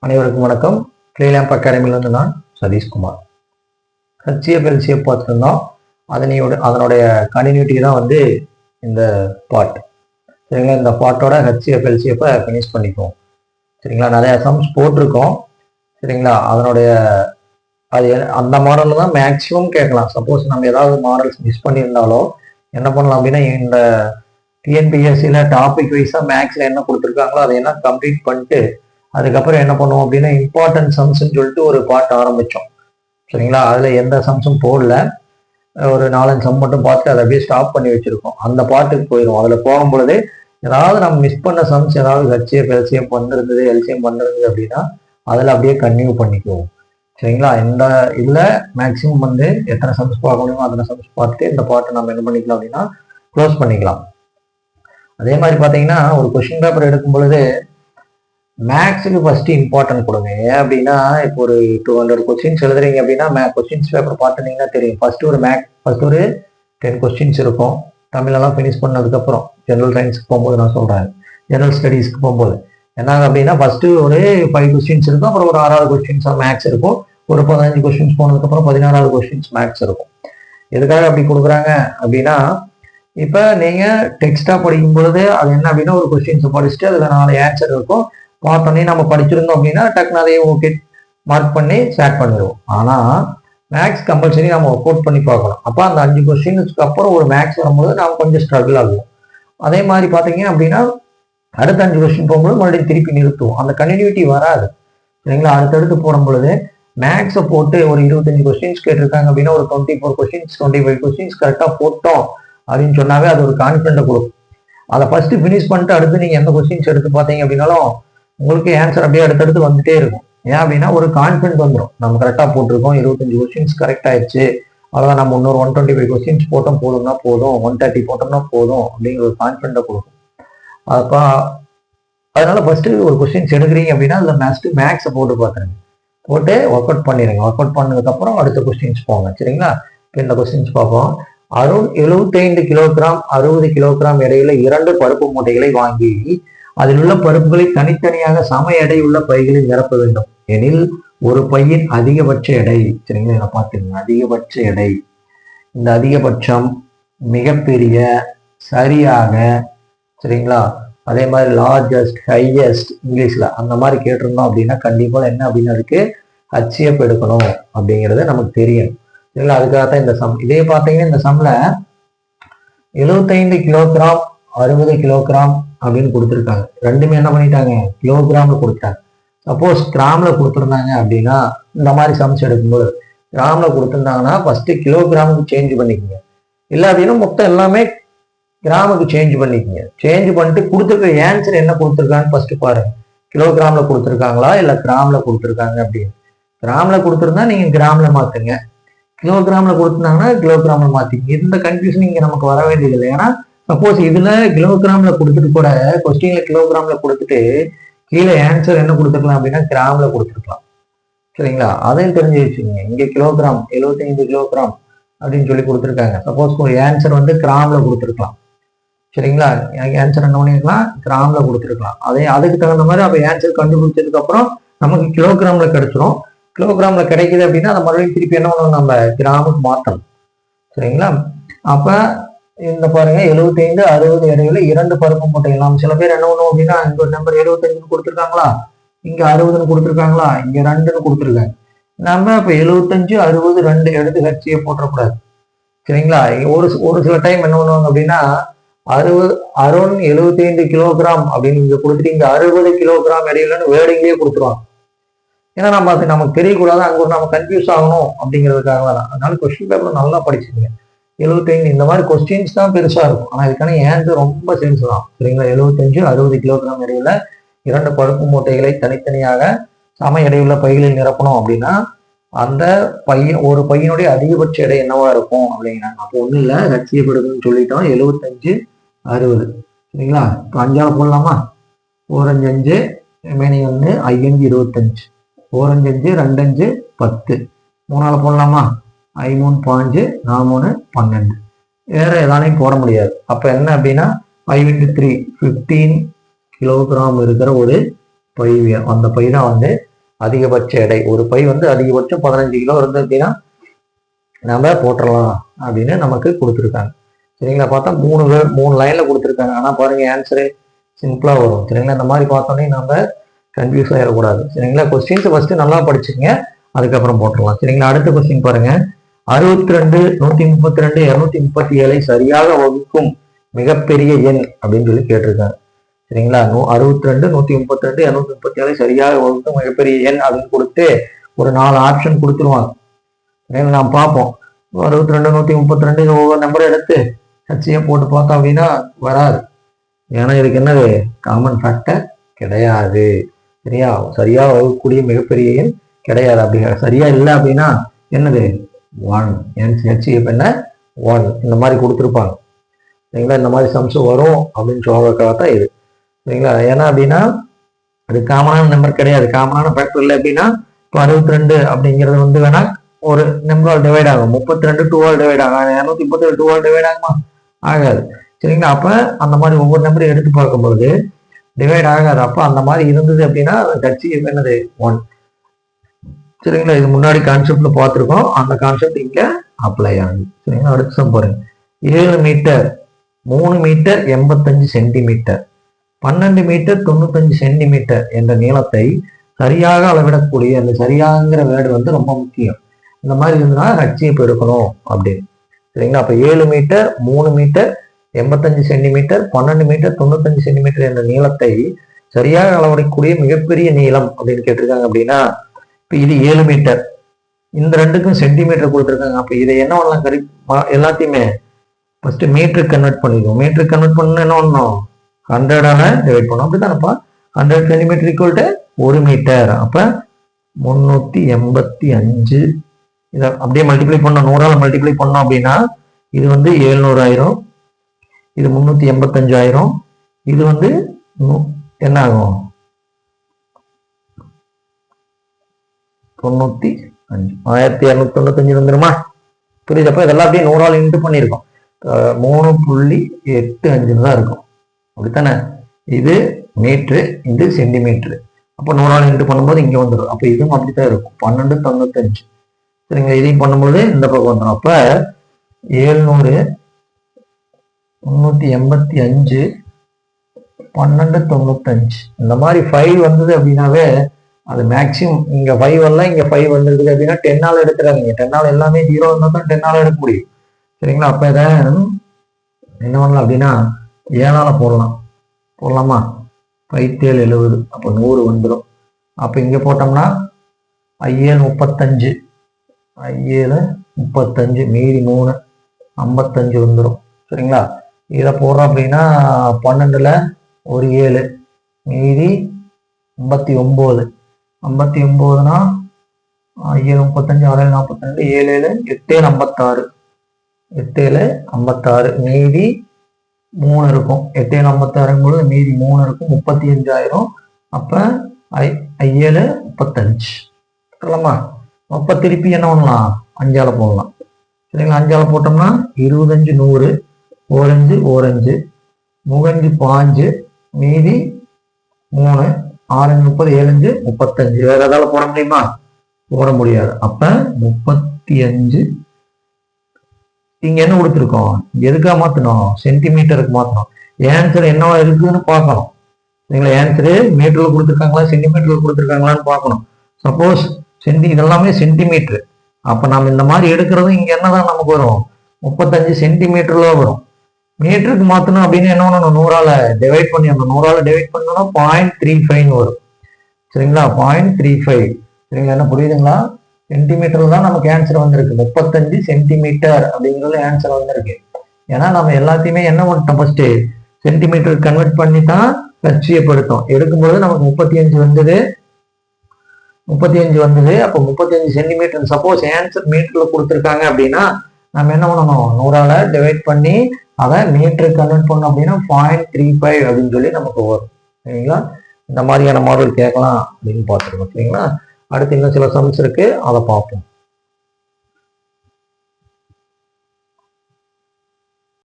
அனைவருக்கும் வணக்கம். ஃப்ரீலாம்ப் அகாடமியிலிருந்து நான் சதீஷ்குமார். HCF பார்த்துருந்தோம். அதனுடைய கண்டினியூட்டி தான் இந்த பாட். சரிங்களா, இந்த பாட்டோட HCF ஃபினிஷ் பண்ணிக்குவோம். சரிங்களா, நிறைய சம்ஸ் போட்டிருக்கோம். சரிங்களா, அது அந்த மாடலில் தான் மேக்ஸிமம் கேட்கலாம். சப்போஸ் நம்ம ஏதாவது மாடல்ஸ் மிஸ் பண்ணியிருந்தாலோ என்ன பண்ணலாம் அப்படின்னா, இந்த டிஎன்பிஎஸ்சியில் டாபிக் வைஸாக மேக்ஸில் என்ன கொடுத்துருக்காங்களோ அதையெல்லாம் கம்ப்ளீட் பண்ணிட்டு அதுக்கப்புறம் என்ன பண்ணுவோம் அப்படின்னா, இம்பார்ட்டன்ட் சம்ஸ்ன்னு சொல்லிட்டு ஒரு பாட்டு ஆரம்பித்தோம். சரிங்களா, அதில் எந்த சம்ஸும் போடல, ஒரு 4-5 சம் மட்டும் பார்த்துட்டு அதை அப்படியே ஸ்டாப் பண்ணி வச்சுருக்கோம். அந்த பாட்டுக்கு போயிடும். அதில் போகும்பொழுது ஏதாவது நம்ம மிஸ் பண்ண சம்ஸ் ஏதாவது HCF வந்துருந்தது, LCM வந்துருந்தது அப்படின்னா அதில் அப்படியே கன்டினியூ பண்ணிக்குவோம். சரிங்களா, இந்த இதில் மேக்ஸிமம் எத்தனை சம்ஸ் பார்க்க முடியுமோ அத்தனை சம்ஸ் பார்த்துட்டு இந்த பாட்டை நம்ம என்ன பண்ணிக்கலாம் அப்படின்னா க்ளோஸ் பண்ணிக்கலாம். அதே மாதிரி பார்த்தீங்கன்னா, ஒரு கொஸ்டின் பேப்பர் எடுக்கும் பொழுது மேக்ஸுக்கு ஃபர்ஸ்ட் இம்பார்ட்டன்ட் கொடுங்க. ஏன் அப்படின்னா, இப்போ ஒரு 200 கொஸ்டின்ஸ் எழுதுறீங்க அப்படின்னா கொஸ்டின்ஸ் பேப்பர் பார்த்துனீங்கன்னா தெரியும். ஃபர்ஸ்ட் ஒரு 10 கொஸ்டின்ஸ் இருக்கும். தமிழெல்லாம் ஃபினிஷ் பண்ணதுக்கப்புறம் ஜெனரல் சயின்ஸ்க்கு போகும்போது நான் சொல்கிறேன், ஜெனரல் ஸ்டடீஸ்க்கு போகும்போது என்னாங்க அப்படின்னா, ஃபர்ஸ்ட் ஒரு 5 கொஸ்டின்ஸ் இருக்கும், அப்புறம் ஒரு 6வது கொஸ்டின்ஸாக மேக்ஸ் இருக்கும், ஒரு 15 கொஸ்டின்ஸ் போனதுக்கப்புறம் 16வது கொஸ்டின்ஸ் மேக்ஸ் இருக்கும். எதுக்காக அப்படி கொடுக்குறாங்க அப்படின்னா, இப்போ நீங்கள் டெக்ஸ்டாக படிக்கும் பொழுது அது என்ன அப்படின்னா, ஒரு கொஸ்டின்ஸை படிச்சுட்டு அதில் 4 ஆன்சர் இருக்கும். பார்த்தோன்னே நம்ம படிச்சிருந்தோம் அப்படின்னா டக்குன்னு அதையும் ஓகே மார்க் பண்ணி ஸ்டார்ட் பண்ணிடுவோம். ஆனால் மேக்ஸ் கம்பல்சரி நம்ம ஒர்க் அவுட் பண்ணி பார்க்கணும். அப்போ அந்த 5 கொஸ்டின்ஸ்க்கு அப்புறம் ஒரு மேக்ஸ் வரும்போது நாம் கொஞ்சம் ஸ்ட்ரகிள் ஆகுவோம். அதே மாதிரி பார்த்தீங்க அப்படின்னா, அடுத்த 5 கொஸ்டின் போகும்போது மறுபடியும் திருப்பி நிறுத்துவோம். அந்த கண்டினியூட்டி வராது. சரிங்களா, அடுத்தடுத்து போடும் பொழுது மேக்ஸை போட்டு ஒரு 25 கொஸ்டின்ஸ் கேட்டிருக்காங்க அப்படின்னா ஒரு 24 கொஸ்டின்ஸ் 25 கொஸ்டின்ஸ் கரெக்டாக போட்டோம் அப்படின்னு சொன்னாவே அது ஒரு கான்ஃபிடென்ட்டை கொடுக்கும். அதை ஃபர்ஸ்ட் ஃபினிஷ் பண்ணிட்டு அடுத்து நீங்கள் எந்த கொஸ்டின்ஸ் எடுத்து பார்த்தீங்க அப்படின்னாலும் உங்களுக்கு ஆன்சர் அப்படியே அடுத்தடுத்து வந்துட்டே இருக்கும். ஏன் அப்படின்னா, ஒரு கான்ஃபிடென்ட் வந்துடும். நம்ம கரெக்டாக போட்டிருக்கோம், 25 கொஸ்டின்ஸ் கரெக்ட் ஆயிடுச்சு, அவ்வளோதான், நம்ம இன்னொரு 125 கொஸ்டின்ஸ் போட்டோம் போதும்னா போதும், 130 போட்டோம்னா போதும் அப்படிங்கிற ஒரு கான்ஃபிடென்ட்டை கொடுக்கும். அப்போ அதனால ஃபர்ஸ்ட் ஒரு கொஸ்டின்ஸ் எடுக்கிறீங்க அப்படின்னா அதில் மேக்ஸை போட்டு பார்த்துருங்க, போட்டு ஒர்க் அவுட் பண்ணிடுங்க. ஒர்க் அவுட் பண்ணதுக்கப்புறம் அடுத்த கொஸ்டின்ஸ் போங்க. சரிங்களா, இப்போ இந்த கொஸ்டின்ஸ் பார்ப்போம். 75 கிலோகிராம் 60 கிலோகிராம் எடையுள்ள 2 பருப்பு மூட்டைகளை வாங்கி அதில் உள்ள பருப்புகளை தனித்தனியாக சம எடையுள்ள பைகளில் நிரப்ப வேண்டும் எனில் ஒரு பையின் அதிகபட்ச எடை. சரிங்களா, இதை பார்த்துங்க. அதிகபட்ச எடை, இந்த அதிகபட்சம், மிகப்பெரிய, சரியாக, சரிங்களா, அதே மாதிரி லார்ஜஸ்ட், ஹையஸ்ட் இங்கிலீஷ்ல அந்த மாதிரி கேட்டிருந்தோம் அப்படின்னா கண்டிப்பா என்ன அப்படின்னு அதுக்கு HCF எடுக்கணும் அப்படிங்கிறது நமக்கு தெரியும். சரிங்களா, அதுக்காகத்தான் இந்த சம். இதே பார்த்தீங்கன்னா இந்த சம்ல 75 கிலோகிராம் 60 கிலோகிராம் அப்படின்னு கொடுத்துருக்காங்க. ரெண்டுமே என்ன பண்ணிட்டாங்க, கிலோகிராம்ல கொடுத்தாங்க. சப்போஸ் கிராம்ல கொடுத்துருந்தாங்க அப்படின்னா இந்த மாதிரி சம்ஸ் எடுக்கும்போது கிராம்ல கொடுத்துருந்தாங்கன்னா ஃபர்ஸ்ட் கிலோகிராமுக்கு சேஞ்ச் பண்ணிக்கோங்க. இல்லை அப்படின்னா மொத்தம் எல்லாமே கிராமுக்கு சேஞ்ச் பண்ணிக்கோங்க. சேஞ்ச் பண்ணிட்டு கொடுத்துருக்க ஆன்சர் என்ன கொடுத்துருக்கான்னு ஃபர்ஸ்ட் பாருங்க. கிலோகிராம்ல கொடுத்துருக்காங்களா இல்லை கிராம்ல கொடுத்துருக்காங்க அப்படின்னு. கிராம்ல கொடுத்துருந்தா நீங்க கிராம்ல மாத்துங்க, கிலோகிராம்ல கொடுத்துருந்தாங்கன்னா கிலோகிராம்ல மாத்திங்க. இந்த கன்ஃபியூஷன் இங்க நமக்கு வர வேண்டியதில்லை. ஏன்னா சப்போஸ் இதுல கிலோகிராம்ல கொடுத்துட்டு கூட கொஸ்டின்ல கிலோகிராம்ல கொடுத்துட்டு கீழே ஆன்சர் என்ன கொடுத்துருக்கலாம் அப்படின்னா கிராம்ல கொடுத்துருக்கலாம். சரிங்களா, அதையும் தெரிஞ்சு வச்சுக்கோங்க. இங்க கிலோகிராம் 75 கிலோகிராம் அப்படின்னு சொல்லி கொடுத்துருக்காங்க. சப்போஸ் ஆன்சர் கிராம்ல கொடுத்துருக்கலாம். சரிங்களா, எனக்கு ஆன்சர் என்ன பண்ணிருக்கலாம், கிராம்ல கொடுத்துருக்கலாம். அதுக்கு தகுந்த மாதிரி அப்ப ஆன்சர் கண்டுபிடிச்சதுக்கு அப்புறம் நமக்கு கிலோகிராம்ல கிடைச்சிரும். கிலோகிராம்ல கிடைக்குது அப்படின்னா அதை மறுபடியும் திருப்பி என்ன பண்ணணும், நம்ம கிராமுக்கு மாற்றணும். சரிங்களா, அப்ப இந்த பாருங்க 75 60 இடையில 2 பருப்பு மூட்டைகள். நாம் சில பேர் என்ன பண்ணுவோம் அப்படின்னா, இங்க ஒரு நம்பர் 75 கொடுத்துருக்காங்களா, இங்க 60 கொடுத்துருக்காங்களா, இங்க 2 கொடுத்துருக்காங்க. நம்ம இப்ப 75 60 2 எடுத்து HCF போட்டக்கூடாது. சரிங்களா, ஒரு சில டைம் என்ன பண்ணுவாங்க அப்படின்னா 75 கிலோகிராம் அப்படின்னு இங்க கொடுத்துட்டு இங்க 60 கிலோகிராம் இடையிலன்னு வேர்டிங்லேயே கொடுத்துருவாங்க. ஏன்னா நம்ம அது நமக்கு தெரியக்கூடாது, அங்க ஒரு நம்ம கன்ஃபியூஸ் ஆகணும் அப்படிங்கிறதுக்காக தான். அதனால கொஸ்டின் பேப்பர் நல்லா படிச்சுக்கோங்க. 75 இந்த மாதிரி கொஸ்டின்ஸ் தான் பெருசா இருக்கும், ஆனா இதுக்கான ஆன்சர் ரொம்ப சிம்பிள் தான். சரிங்களா, 75 60 கிலோகிராம் இடையில 2 பருப்பு மூட்டைகளை தனித்தனியாக சம எடையுள்ள பைகளில் நிரப்பணும் அப்படின்னா அந்த ஒரு பையனுடைய அதிகபட்ச எடை என்னவா இருக்கும் அப்படிங்கிறாங்க. அப்போ ஒன்றும் இல்லை, HCF எடுக்கணும்னு சொல்லிட்டோம். 75 60. சரிங்களா, இப்போ 5ஆல் போடலாமா, 4 5 5 remaining 1 5 5 25, 4 5 5 2 5 10, 3ஆல் போடலாமா, 5 3 5 4 3 12. வேற எதானையும் போட முடியாது. அப்ப என்ன அப்படின்னா 5 into 3 15 கிலோகிராம் இருக்கிற ஒரு பை, அந்த பை தான் அதிகபட்ச எடை ஒரு பை வந்து அதிகபட்சம் 15 கிலோ இருந்து அப்படின்னா நம்ம போட்டுடலாம் அப்படின்னு நமக்கு கொடுத்துருக்காங்க. சரிங்களா, பார்த்தா மூணு லைன்ல கொடுத்துருக்காங்க. ஆனா பாருங்க ஆன்சரு சிம்பிளா வரும். சரிங்களா, இந்த மாதிரி பார்த்தோன்னே நம்ம கன்ஃபியூஸ் ஆகிடக்கூடாது. சரிங்களா, கொஸ்டின்ஸ் ஃபர்ஸ்ட் நல்லா படிச்சுங்க, அதுக்கப்புறம் போட்டுடலாம். சரிங்களா, அடுத்த கொஸ்டின் பாருங்க. 62, 132, 237 சரியாக வகுக்கும் மிகப்பெரிய எண் அப்படின்னு சொல்லி கேட்டிருக்காங்க. சரிங்களா, 62, 132, 237 சரியாக வகுக்கும் மிகப்பெரிய எண் அப்படின்னு கொடுத்து ஒரு 4 ஆப்ஷன் கொடுத்துருவாங்க. சரிங்களா, நாம் பார்ப்போம். 62, 132 ஒவ்வொரு நம்பரும் எடுத்து ஹச்சியை போட்டு பார்த்தோம் அப்படின்னா வராது. ஏன்னா இதுக்கு என்னது காமன் ஃபேக்டர் கிடையாது. சரியா, சரியா வகுக்கக்கூடிய மிகப்பெரிய எண் கிடையாது. அப்படி சரியா இல்லை அப்படின்னா என்னது 1, ஹெச்சிஎஃப் என்ன 1 இந்த மாதிரி கொடுத்துருப்பாங்க. சரிங்களா, இந்த மாதிரி சம்ஸ் வரும் அப்படின்னு சொல்றதுக்காக தான் இது. சரிங்களா, ஏன்னா அப்படின்னா அது காமனான நம்பர் கிடையாது, காமனான ஃபேக்டர் இல்லை. அப்படின்னா இப்போ 62 அப்படிங்கிறது வந்து வேணா ஒரு நம்பரால் டிவைட் ஆகும். 32 2ஆல் டிவைட் ஆகும். 237 2ஆல் டிவைட் ஆகுமா? ஆகாது. சரிங்களா, அப்ப அந்த மாதிரி ஒவ்வொரு நம்பரையும் எடுத்து பார்க்கும்போது டிவைட் ஆகாது. அப்ப அந்த மாதிரி இருந்தது அப்படின்னா ஹெச்சிஎஃப் என்னது 1. சரிங்களா, இது முன்னாடி கான்செப்ட்ல பார்த்துருக்கோம், அந்த கான்செப்ட் இங்க அப்ளை ஆகுது. சரிங்களா, அடுத்த சம் பாருங்க. 7 metre 3 metre 85 centimetre 12 metre 95 centimetre என்ற நீளத்தை சரியாக அளவிடக்கூடிய அந்த சரியாகிற வேர்டு வந்து ரொம்ப முக்கியம். இந்த மாதிரி இருந்ததுன்னா ஹெச்சிஎஃப் எடுக்கணும் அப்படின்னு. சரிங்களா, அப்ப 7 metre 3 metre 85 centimetre 12 metre 95 centimetre என்ற நீளத்தை சரியாக அளவிடக்கூடிய மிகப்பெரிய நீளம் அப்படின்னு கேட்டிருக்காங்க. அப்படின்னா இப்ப இது 7 மீட்டர், இந்த ரெண்டுக்கும் சென்டிமீட்டர் கொடுத்துருக்காங்க. அப்ப இதை என்ன பண்ணலாம், எல்லாத்தையுமே ஃபர்ஸ்ட் மீட்டருக்கு கன்வெர்ட் பண்ணிடுவோம். மீட்டருக்கு கன்வெர்ட் பண்ணணும் என்ன பண்ணணும், 100ஆல டிவைட் பண்ணோம். அப்படித்தானப்பா 100 சென்டிமீட்டர் ஈக்குவல் டு 1 மீட்டர். அப்ப 385 இதை அப்படியே மல்டிப்ளை பண்ணோம், 100ஆல மல்டிப்ளை பண்ணோம் அப்படின்னா இது வந்து 700,000, இது 385,000, இது வந்து என்ன ஆகும் 95, 1295 வந்துருமா? புரியுதப்ப? இதெல்லாம் அப்படியே 100ஆல் இன்ட்டு பண்ணியிருக்கோம். 3.85 தான் இருக்கும். அப்படித்தானே? இது மீட்ரு, இது சென்டிமீட்டரு. அப்போ 100ஆல் இன்ட்டு பண்ணும்போது இங்க வந்துடும். அப்ப இதுவும் அப்படித்தான் இருக்கும் 1295. சரிங்க, இதையும் பண்ணும்போது இந்த பக்கம் வந்துடும். அப்ப 700 385 1295 இந்த மாதிரி 5 வந்தது அப்படின்னாவே அது மேக்சிமம் இங்க 5 வரலாம், இங்க 5 வந்துருக்குது அப்படின்னா 10ஆல் எடுத்துறாங்க. 10ஆல் எல்லாமே 0 இருந்தால் தான் 10ஆல் எடுக்க முடியும். சரிங்களா, அப்ப இதை என்ன பண்ணலாம் அப்படின்னா 7ஆல போடலாமா? 5 7 70, அப்போ 100 வந்துடும். அப்ப இங்க போட்டோம்னா 5 35, 5 35 மீதி 3 55 வந்துடும். சரிங்களா, இதை போடுறோம் அப்படின்னா 12ல் ஒரு 7 மீதி 59. 59னா 5 35 6 42 7 7 8 56 8 மீதி 3 இருக்கும். 8 56 பொழுது மீதி 3 இருக்கும், 35,000. அப்ப 7 35 சொல்லலாமா? அப்ப திருப்பி என்ன பண்ணலாம், 5ஆல போடலாம். சரிங்களா, 5ஆல போட்டோம்னா 25 100 ஓரஞ்சு 5 5 மீதி 3 6 30 7 35. வேற ஏதாவது போட முடியுமா? போட முடியாது. அப்ப 35. இங்க என்ன கொடுத்துருக்கோம், எதுக்காக மாத்தணும், சென்டிமீட்டருக்கு மாத்தணும். ஆன்சர் என்னவா இருக்குன்னு பார்க்கணும். சரிங்களா, ஆன்சரு மீட்டர்ல கொடுத்துருக்காங்களா சென்டிமீட்டர்ல கொடுத்துருக்காங்களான்னு பார்க்கணும். சப்போஸ் இதெல்லாமே சென்டிமீட்டர், அப்ப நம்ம இந்த மாதிரி எடுக்கிறது இங்க என்னதான் நமக்கு வரும், 35 சென்டிமீட்டர்ல வரும். மீட்டருக்கு மாத்தணும் அப்படின்னு என்ன பண்ணணும், 100ஆல டிவைட் பண்ணிடணும். 100ஆல டிவைட் பண்ணோம்னா 0.35 வரும். சரிங்களா, 0.35. சரிங்களா, என்ன புரியுதுங்களா? சென்டிமீட்டர்ல தான் நமக்கு ஆன்சர் வந்திருக்கு. 35 சென்டிமீட்டர் அப்படிங்கிறது ஆன்சர் வந்திருக்கு. ஏன்னா நம்ம எல்லாத்தையுமே என்ன பண்ணிட்டோம், ஃபர்ஸ்ட் சென்டிமீட்டர் கன்வெர்ட் பண்ணி தான் லட்சியப்படுத்தோம். எடுக்கும்போது நமக்கு 35 வந்தது. அப்போ 35 சென்டிமீட்டர். சப்போஸ் ஆன்சர் மீட்டர்ல கொடுத்துருக்காங்க அப்படின்னா நம்ம என்ன பண்ணணும், 100ஆல டிவைட் பண்ணி அதை மீட்டருக்கு கன்வெர்ட் பண்ணோம் அப்படின்னா 0.35 அப்படின்னு சொல்லி நமக்கு வரும். சரிங்களா, இந்த மாதிரியான மாடல் கேட்கலாம் அப்படின்னு பார்த்துருக்கோம். சரிங்களா, அடுத்து இன்னும் சில சம்ஸ் இருக்கு, அதை பார்ப்போம்.